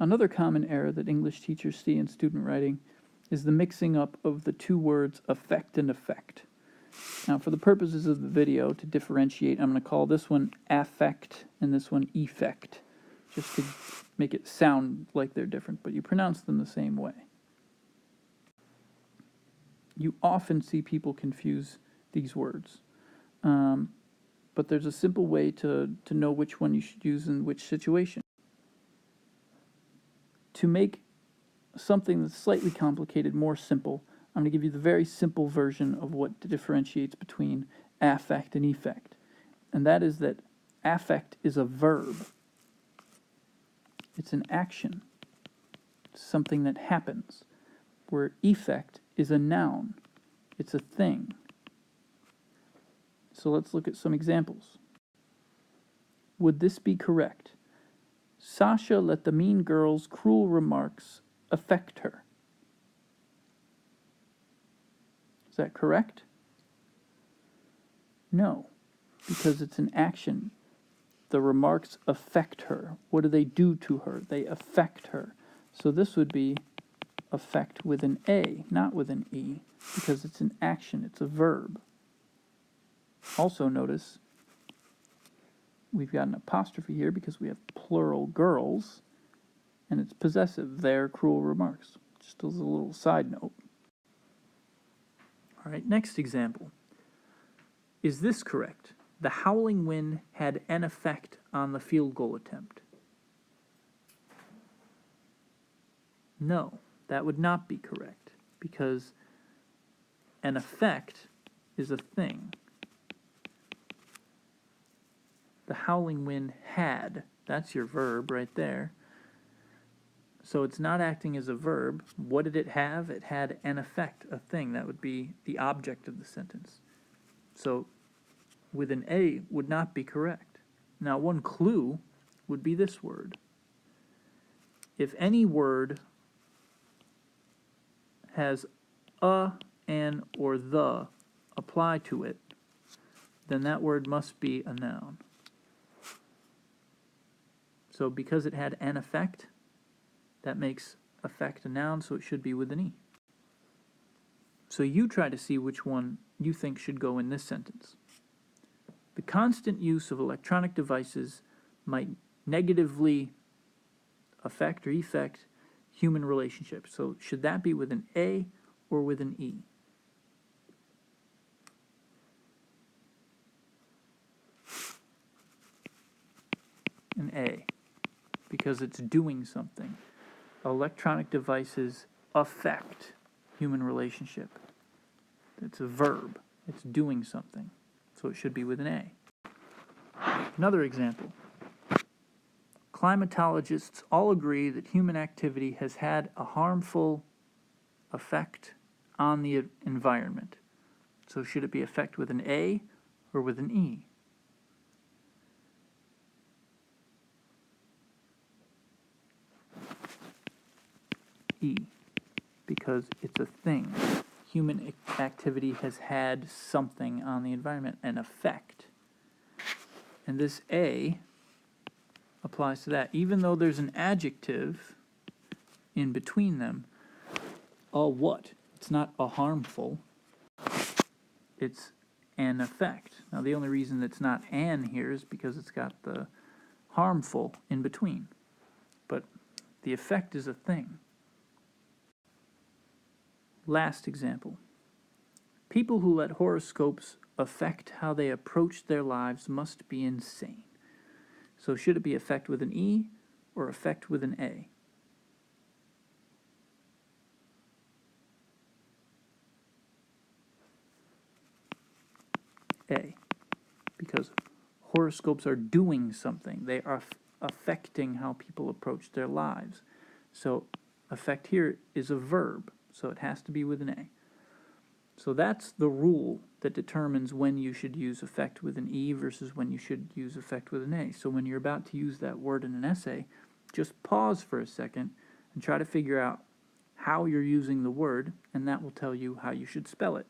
Another common error that English teachers see in student writing is the mixing up of the two words affect and effect. Now, for the purposes of the video, to differentiate, I'm going to call this one affect and this one effect, just to make it sound like they're different, but you pronounce them the same way. You often see people confuse these words, but there's a simple way to know which one you should use in which situation. To make something that's slightly complicated more simple, I'm going to give you the very simple version of what differentiates between affect and effect. And that is that affect is a verb. It's an action. It's something that happens. Where effect is a noun. It's a thing. So let's look at some examples. Would this be correct? Sasha let the mean girl's cruel remarks affect her. Is that correct? No, because it's an action. The remarks affect her. What do they do to her? They affect her. So this would be affect with an A, not with an E, because it's an action, it's a verb. Also notice we've got an apostrophe here because we have plural girls, and it's possessive, their cruel remarks. Just as a little side note. All right, next example. Is this correct? The howling wind had an effect on the field goal attempt. No, that would not be correct, because an effect is a thing. The howling wind had, that's your verb right there. So it's not acting as a verb. What did it have? It had an effect, a thing. That would be the object of the sentence. So with an A would not be correct. Now, one clue would be this word. If any word has a, an, or the apply to it, then that word must be a noun. So because it had an effect, that makes effect a noun, so it should be with an E. So you try to see which one you think should go in this sentence. The constant use of electronic devices might negatively affect or effect human relationships. So should that be with an A or with an E? An A, because it's doing something. Electronic devices affect human relationship. It's a verb. It's doing something. So it should be with an A. Another example. Climatologists all agree that human activity has had a harmful effect on the environment. So should it be effect with an A or with an E? E, because it's a thing. Human activity has had something on the environment, an effect. And this A applies to that. Even though there's an adjective in between them, a what? It's not a harmful. It's an effect. Now, the only reason it's not an here is because it's got the harmful in between. But the effect is a thing. Last example. People who let horoscopes affect how they approach their lives must be insane. So should it be affect with an E or affect with an A? A, because horoscopes are doing something. They are affecting how people approach their lives. So affect here is a verb, so it has to be with an A. So that's the rule that determines when you should use affect with an E versus when you should use affect with an A. So when you're about to use that word in an essay, just pause for a second and try to figure out how you're using the word, and that will tell you how you should spell it.